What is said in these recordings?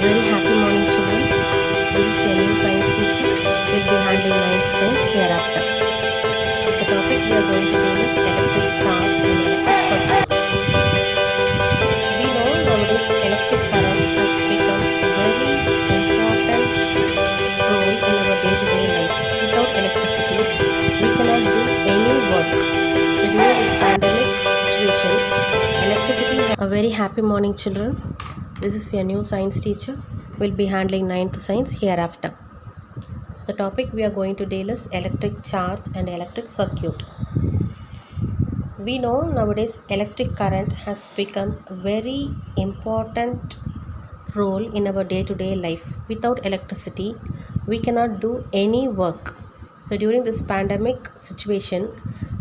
very happy morning, children. This is your new science teacher. We'll be handling 9th science hereafter. The topic we are going to deal is electric charge and electric circuit. We know nowadays electric current has become a very important role in our day-to-day life. Without electricity, we cannot do any work. So during this pandemic situation, electricity. A very happy morning, children. This is your new science teacher. We'll be handling 9th science hereafter. So the topic we are going to deal is electric charge and electric circuit. We know nowadays electric current has become a very important role in our day-to-day life. Without electricity, we cannot do any work. So during this pandemic situation,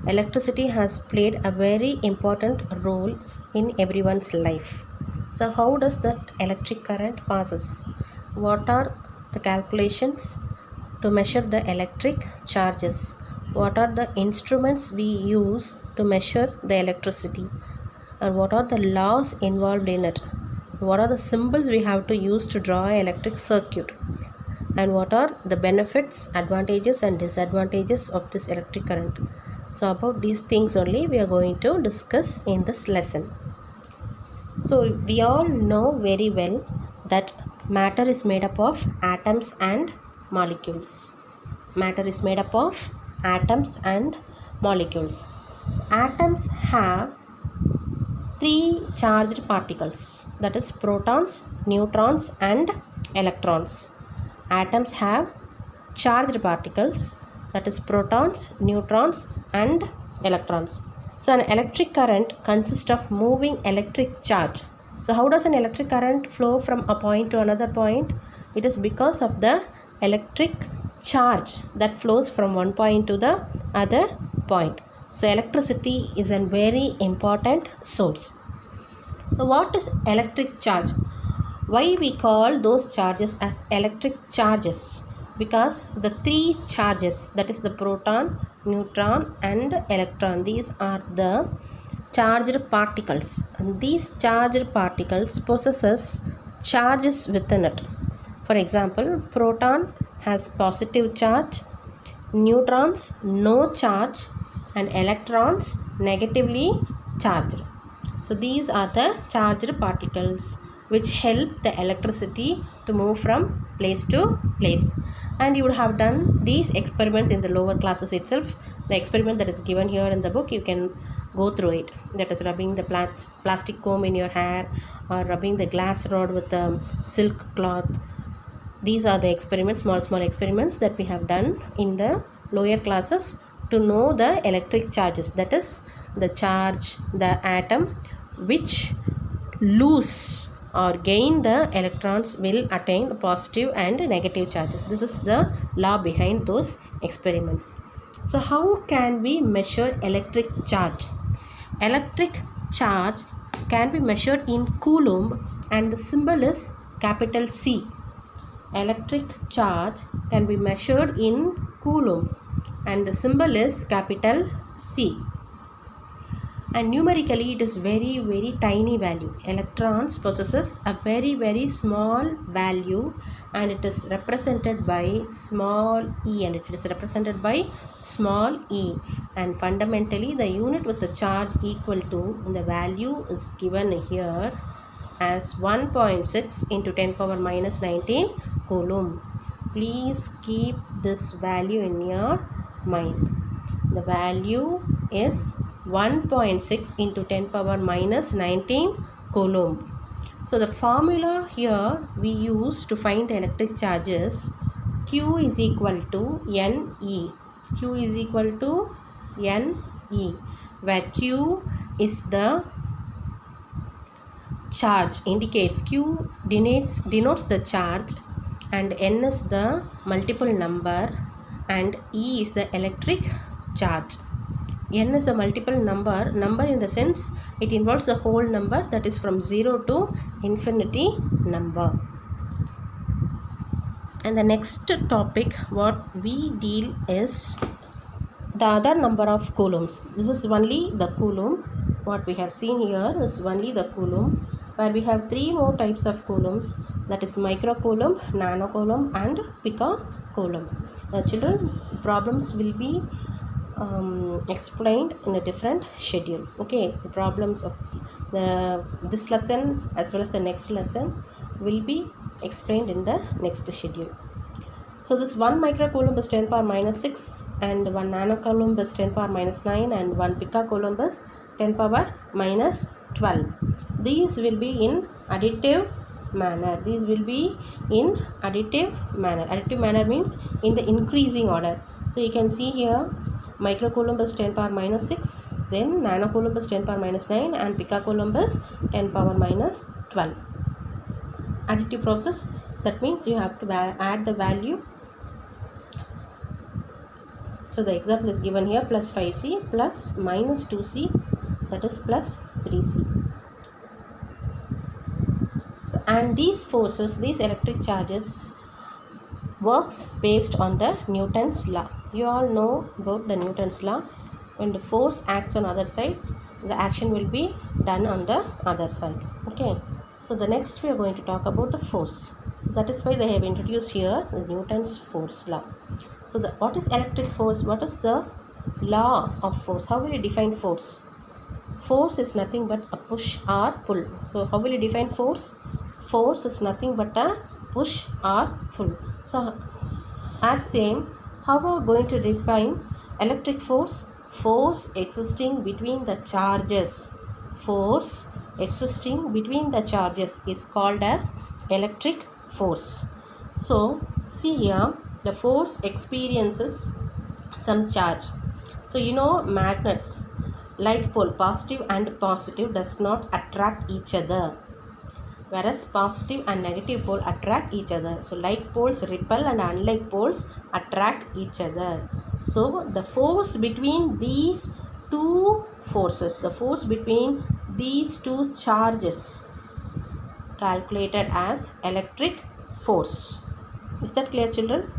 electricity has played a very important role in everyone's life. So how does that electric current passes? What are the calculations to measure the electric charges? What are the instruments we use to measure the electricity? And what are the laws involved in it? What are the symbols we have to use to draw an electric circuit? And what are the benefits, advantages and disadvantages of this electric current? So about these things only we are going to discuss in this lesson. So we all know very well that matter is made up of atoms and molecules. Matter is made up of atoms and molecules. Atoms have three charged particles, that is protons, neutrons and electrons. Atoms have charged particles, that is protons, neutrons and electrons. So an electric current consists of moving electric charge. So how does an electric current flow from a point to another point? It is because of the electric charge that flows from one point to the other point. So electricity is a very important source. So what is electric charge? Why we call those charges as electric charges? Because the three charges, that is the proton, neutron and electron, these are the charged particles, and these charged particles possesses charges within it. For example, proton has positive charge, neutrons no charge and electrons negatively charged. So these are the charged particles which help the electricity to move from place to place. And you would have done these experiments in the lower classes itself. The experiment that is given here in the book, you can go through it. That is rubbing the plastic comb in your hair or rubbing the glass rod with the silk cloth. These are the experiments, small experiments that we have done in the lower classes to know the electric charges. That is the charge, the atom which lose or gain the electrons will attain positive and negative charges. This is the law behind those experiments. So how can we measure electric charge? Electric charge can be measured in coulomb and the symbol is capital C. Electric charge can be measured in coulomb and the symbol is capital C. And numerically it is very tiny value. Electrons possesses a very small value and it is represented by small e, and it is represented by small e, and fundamentally the unit with the charge equal to the value is given here as 1.6 into 10 power minus 19 coulomb. Please keep this value in your mind. The value is 1.6 into 10 power minus 19 coulomb. So the formula here we use to find the electric charges, Q is equal to NE. Q is equal to NE, where Q is the charge, indicates Q denotes the charge and N is the multiple number and E is the electric charge. N is a multiple number in the sense it involves the whole number, that is from 0 to infinity number. And the next topic what we deal is the other number of coulombs. This is only the coulomb. What we have seen here is only the coulomb. where we have three more types of coulombs, that is microcoulomb, nanocoulomb and picocoulomb. Children, problems will be explained in a different schedule. Okay, the problems of this lesson as well as the next lesson will be explained in the next schedule. So this 1 microcoulomb is 10 power minus 6 and 1 nanocoulomb is 10 power minus 9 and 1 picocoulomb is 10 power minus 12. These will be in additive manner. These will be in additive manner. Additive manner means in the increasing order. So you can see here microcoulomb is 10 power minus 6, then nanocoulomb is 10 power minus 9 and picocoulomb is 10 power minus 12. Additive process, that means you have to add the value. So the example is given here, plus 5c plus minus 2c, that is plus 3c. So, and these forces, these electric charges works based on the Newton's law. You all know about the Newton's law. When the force acts on other side, the action will be done on the other side. Okay. So the next we are going to talk about the force. That is why they have introduced here the Newton's force law. So what is electric force? What is the law of force? How will you define force? Force is nothing but a push or pull. So how will you define force? Force is nothing but a push or pull. So as same, how are we going to define electric force? Force existing between the charges. Force existing between the charges is called as electric force. So see here, the force experiences some charge. So you know magnets, like pole, positive and positive does not attract each other, whereas positive and negative pole attract each other. So like poles repel and unlike poles attract each other. So the force between these two forces, the force between these two charges, calculated as electric force. Is that clear, children?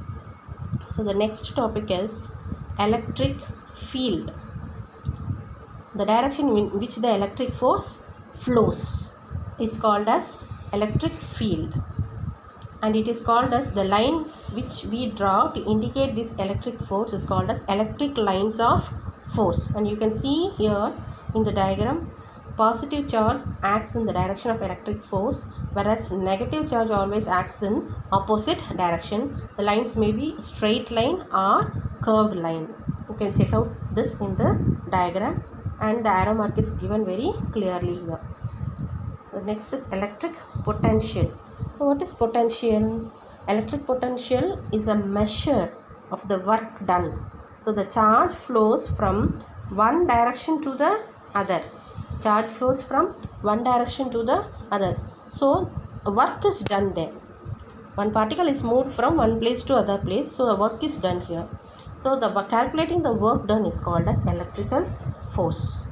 So the next topic is electric field. The direction in which the electric force flows is called as electric field, and it is called as the line which we draw to indicate this electric force is called as electric lines of force. And you can see here in the diagram, positive charge acts in the direction of electric force, whereas negative charge always acts in opposite direction. The lines may be straight line or curved line. You can check out this in the diagram, and the arrow mark is given very clearly here. The next is electric potential. So what is potential? Electric potential is a measure of the work done. So the charge flows from one direction to the other. Charge flows from one direction to the other. So work is done there. One particle is moved from one place to other place. So the work is done here. So the calculating the work done is called as electrical force.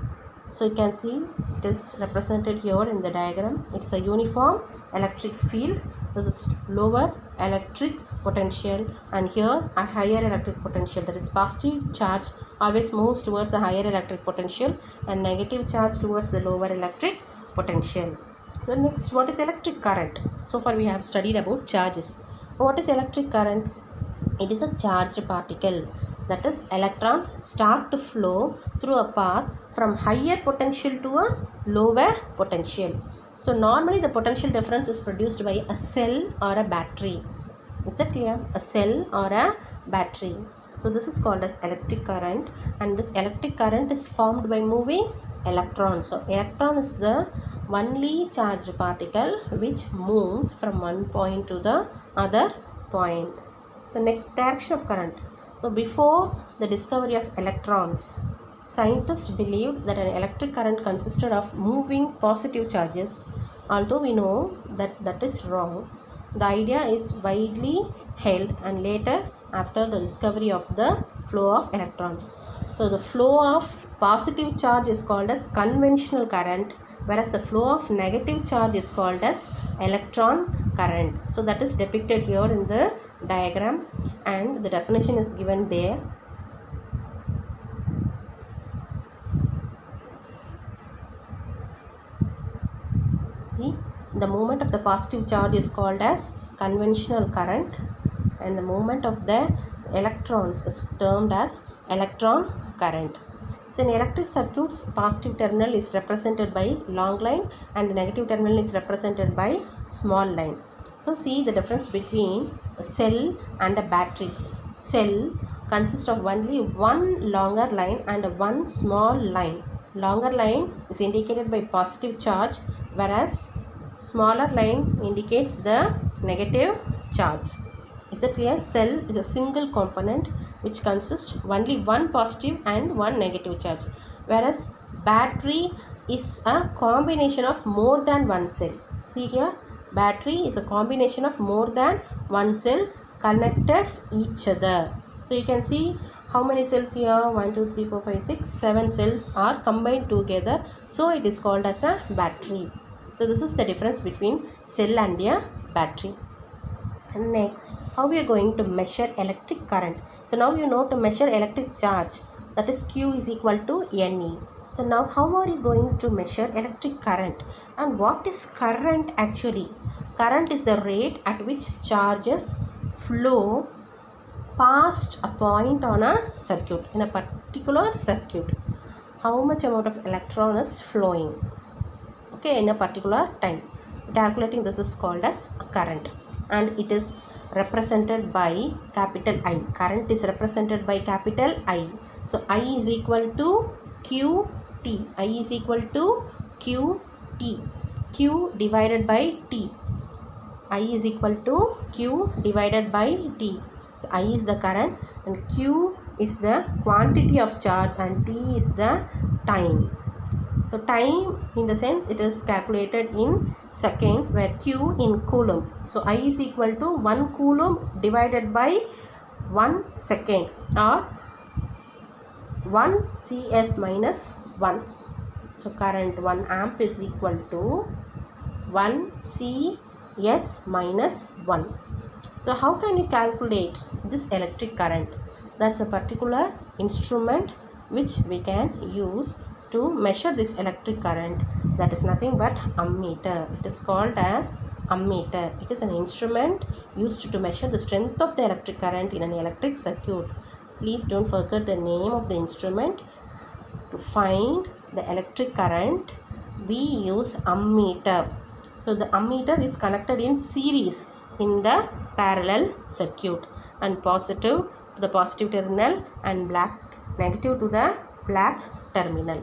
So you can see it is represented here in the diagram. It is a uniform electric field. This is lower electric potential, and here a higher electric potential, that is positive charge always moves towards the higher electric potential and negative charge towards the lower electric potential. So next, what is electric current? So far we have studied about charges. What is electric current? It is a charged particle, that is electrons start to flow through a path from higher potential to a lower potential. So normally the potential difference is produced by a cell or a battery. Is that clear? A cell or a battery. So this is called as electric current, and this electric current is formed by moving electrons. So electron is the only charged particle which moves from one point to the other point. So next, direction of current. So before the discovery of electrons, scientists believed that an electric current consisted of moving positive charges. Although we know that that is wrong, the idea is widely held, and later after the discovery of the flow of electrons. So the flow of positive charge is called as conventional current, whereas the flow of negative charge is called as electron current. So that is depicted here in the diagram, and the definition is given there. See, the movement of the positive charge is called as conventional current, and the movement of the electrons is termed as electron current. So in electric circuits, positive terminal is represented by long line and the negative terminal is represented by small line. So see the difference between a cell and a battery. Cell consists of only one longer line and one small line. Longer line is indicated by positive charge, whereas smaller line indicates the negative charge. Is that clear? Cell is a single component which consists only one positive and one negative charge, whereas battery is a combination of more than one cell. See here, battery is a combination of more than one cell connected each other. So you can see how many cells here? 1 2 3 4 5 6 7 cells are combined together, so it is called as a battery. So this is the difference between cell and a battery. And next, how we are going to measure electric current. So now you know to measure electric charge, that is Q is equal to Ne. So now how are you going to measure electric current, and what is current actually? Current is the rate at which charges flow past a point on a circuit, in a particular circuit. How much amount of electron is flowing, okay, in a particular time. Calculating this is called as current, and it is represented by capital I. Current is represented by capital I. So I is equal to QT. I is equal to QT. Q divided by T. I is equal to Q divided by T. So I is the current and Q is the quantity of charge and T is the time. So time in the sense it is calculated in seconds, where Q in coulomb. So I is equal to 1 coulomb divided by 1 second, or 1 CS minus 1. So current 1 amp is equal to 1 CS minus 1. So how can you calculate this electric current? That's a particular instrument which we can use to measure this electric current. That is nothing but ammeter. It is called as ammeter. It is an instrument used to measure the strength of the electric current in an electric circuit. Please don't forget the name of the instrument. To find the electric current, we use ammeter. So the ammeter is connected in series in the parallel circuit, and positive to the positive terminal and negative to the black terminal.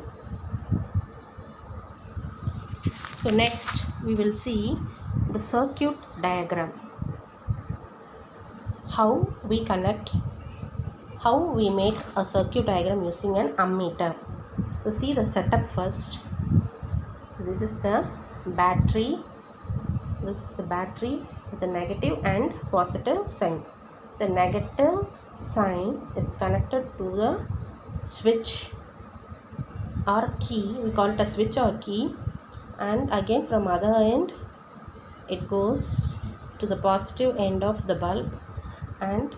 So next we will see the circuit diagram. How we make a circuit diagram using an ammeter. So see the setup first. So this is the battery. This is the battery with the negative and positive sign. The negative sign is connected to the switch or key. We call it a switch or key. And again from other end it goes to the positive end of the bulb, and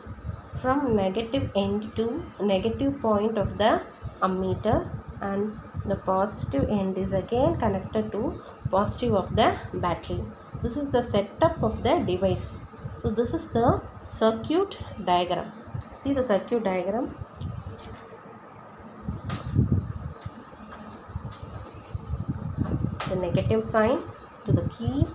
from negative end to negative point of the ammeter, and the positive end is again connected to positive of the battery. This is the setup of the device. So this is the circuit diagram. See the circuit diagram. The negative sign to the key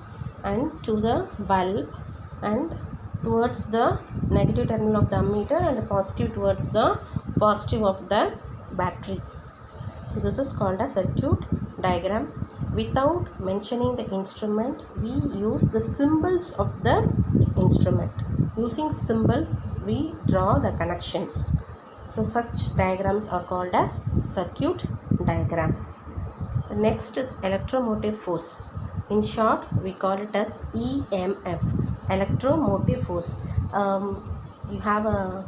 and to the bulb, and towards the negative terminal of the ammeter, and the positive towards the positive of the battery. So this is called a circuit diagram. Without mentioning the instrument, we use the symbols of the instrument. Using symbols, we draw the connections. So such diagrams are called as circuit diagram. The next is electromotive force. In short, we call it as EMF, electromotive force. You have a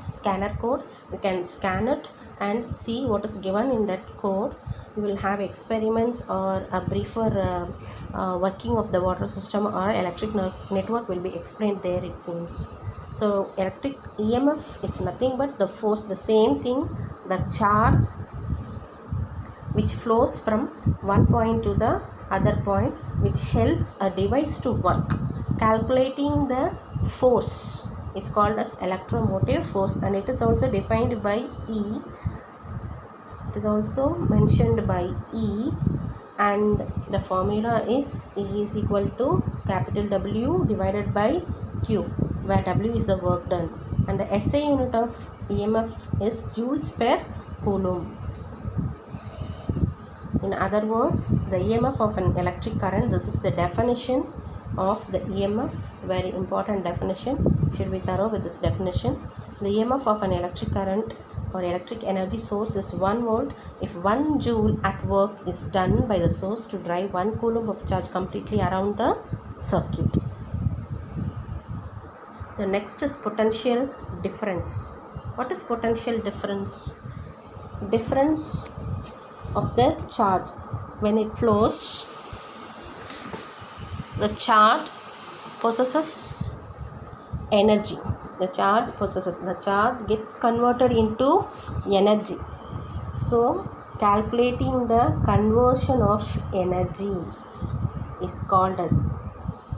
scanner code. You can scan it and see what is given in that code. You will have experiments or a briefer working of the water system or electric network will be explained there, it seems. So electric EMF is nothing but the force, the same thing, the charge which flows from one point to the other point which helps a device to work. Calculating the force is called as electromotive force, and it is also defined by E. It is also mentioned by E, and the formula is E is equal to capital W divided by Q, where W is the work done, and the SI unit of EMF is joules per coulomb. In other words, the EMF of an electric current, this is the definition of the EMF, very important definition, should be thorough with this definition. The EMF of an electric current or electric energy source is 1 volt if 1 joule at work is done by the source to drive 1 coulomb of charge completely around the circuit. So next is potential difference. What is potential difference? Difference of the charge. When it flows, the charge possesses energy. The charge gets converted into energy. So calculating the conversion of energy is called as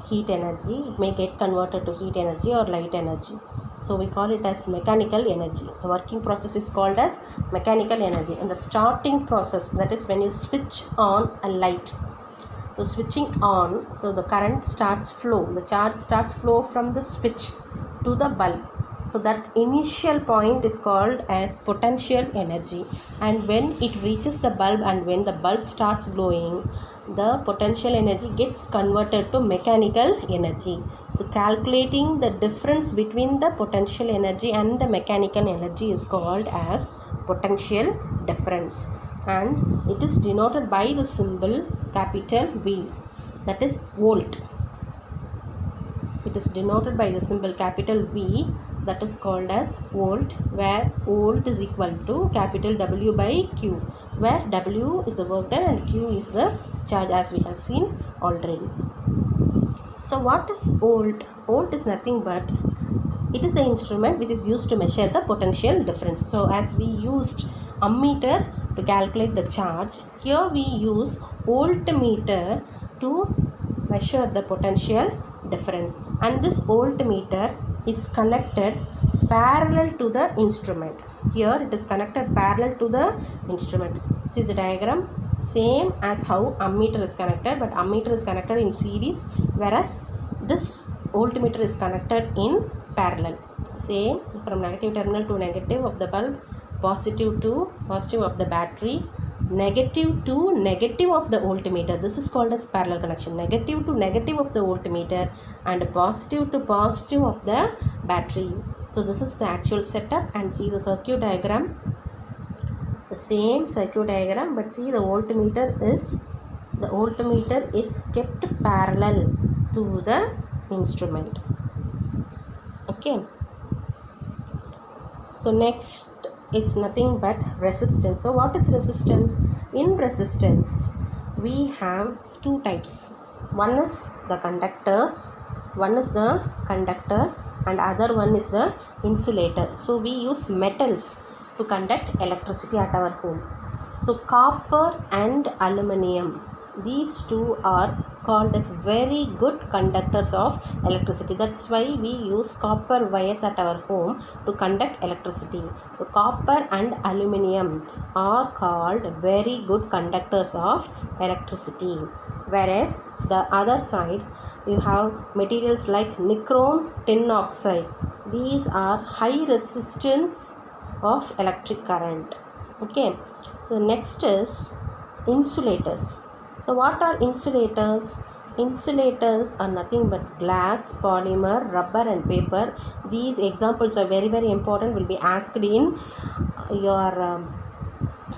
heat energy. It may get converted to heat energy or light energy. So we call it as mechanical energy. The working process is called as mechanical energy. And the starting process, that is when you switch on a light. So switching on, so the current starts flow. The charge starts flow from the switch to the bulb. So that initial point is called as potential energy. And when it reaches the bulb and when the bulb starts glowing, the potential energy gets converted to mechanical energy. So calculating the difference between the potential energy and the mechanical energy is called as potential difference, and it is denoted by the symbol capital V, that is volt. It is denoted by the symbol capital V, that is called as volt, where volt is equal to capital W by Q, where W is the work done and Q is the charge, as we have seen already. So what is volt? Volt is nothing but it is the instrument which is used to measure the potential difference. So as we used ammeter to calculate the charge, here we use voltmeter to measure the potential difference, and this voltmeter is connected parallel to the instrument. Here it is connected parallel to the instrument. See the diagram, same as how ammeter is connected, but ammeter is connected in series, whereas this voltmeter is connected in parallel. Same from negative terminal to negative of the bulb, positive to positive of the battery, negative to negative of the voltmeter. This is called as parallel connection. Negative to negative of the voltmeter and positive to positive of the battery. So this is the actual setup, and see the circuit diagram, the same circuit diagram, but see the voltmeter is kept parallel to the instrument. Okay. So next is nothing but resistance. So what is resistance? In resistance we have two types. One is the conductors, one is the conductor, and other one is the insulator. So we use metals to conduct electricity at our home. So copper and aluminum, these two are called as very good conductors of electricity. That's why we use copper wires at our home to conduct electricity. So copper and aluminum are called very good conductors of electricity. Whereas the other side, you have materials like nichrome, tin oxide. These are high resistance of electric current. Okay. So next is insulators. So what are insulators? Insulators are nothing but glass, polymer, rubber and paper. These examples are very important, will be asked in your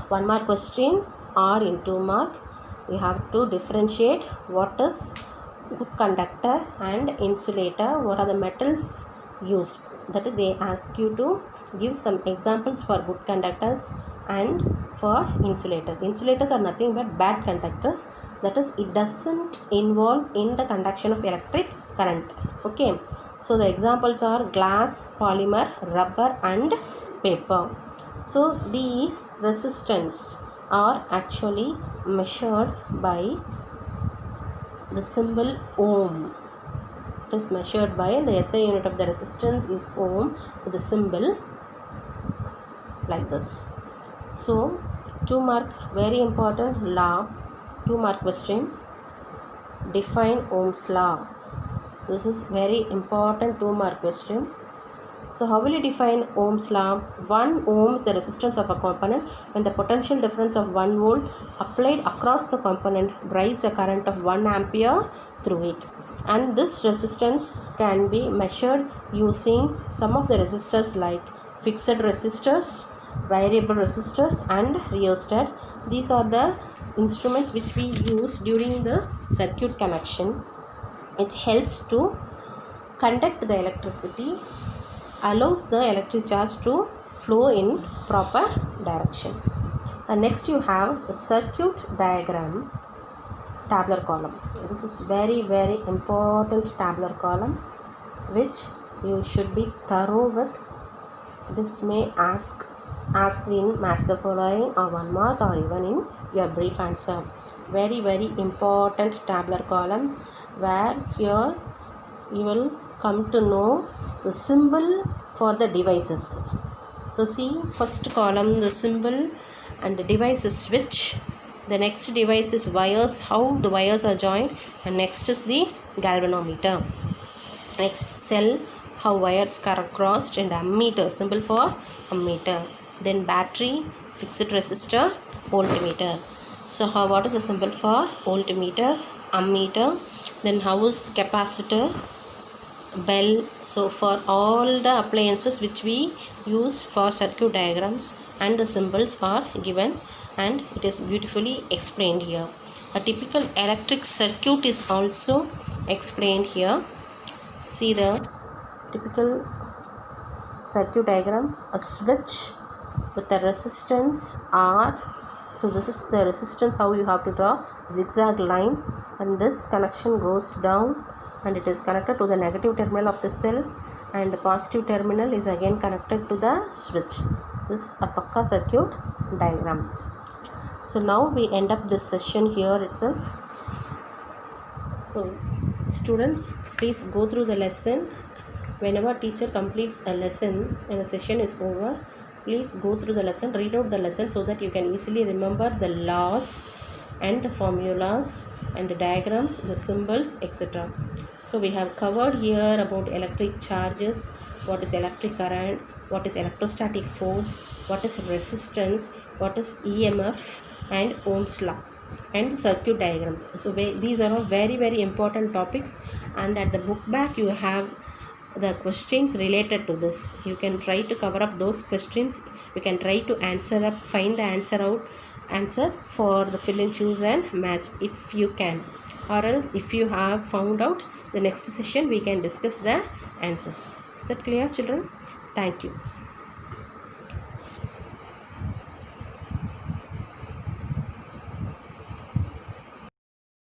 1 mark question or in 2 mark. You have to differentiate what is good conductor and insulator, what are the metals used. That is, they ask you to give some examples for good conductors and for insulators. Insulators are nothing but bad conductors, that is, it doesn't involve in the conduction of electric current. Okay, so the examples are glass, polymer, rubber and paper. So these resistance are actually measured by the symbol ohm. It is measured by the SI unit of the resistance is ohm with the symbol like this. So 2 mark, very important law, 2 mark question. Define Ohm's law. This is very important 2 mark question. So how will you define Ohm's law? 1 ohm is the resistance of a component when the potential difference of 1 volt applied across the component drives a current of 1 ampere through it. And this resistance can be measured using some of the resistors like fixed resistors, variable resistors and rheostat. These are the instruments which we use during the circuit connection. It helps to conduct the electricity, allows the electric charge to flow in proper direction. And next you have the circuit diagram tabular column. This is very important tabular column which you should be thorough with. This may ask in match the following or 1 mark or even in your brief answer. Very important tabular column where here you will come to know the symbol for the devices. So see, first column the symbol and the device is switch. The next device is wires, how the wires are joined, and next is the galvanometer. Next cell, how wires are crossed, and ammeter, symbol for ammeter. Then battery, fixed resistor, voltmeter. So what is the symbol for voltmeter, ammeter? Then how is the capacitor, bell. So for all the appliances which we use for circuit diagrams, and the symbols are given and it is beautifully explained here. A typical electric circuit is also explained here. See the typical circuit diagram, a switch with the resistance R. So this is the resistance, how you have to draw zigzag line, and this connection goes down and it is connected to the negative terminal of the cell, and the positive terminal is again connected to the switch. This is a Pakka circuit diagram. So now we end up this session here itself. So students, please go through the lesson. Whenever teacher completes a lesson and the session is over, please go through the lesson, read out the lesson so that you can easily remember the laws and the formulas and the diagrams, the symbols, etc. So we have covered here about electric charges, what is electric current, what is electrostatic force, what is resistance, what is EMF and Ohm's law and circuit diagrams. So these are all very important topics, and at the book back you have the questions related to this. You can try to cover up those questions. You can try to find the answer for the fill and choose and match if you can, or else if you have found out, the next session we can discuss the answers. Is that clear, children? Thank you.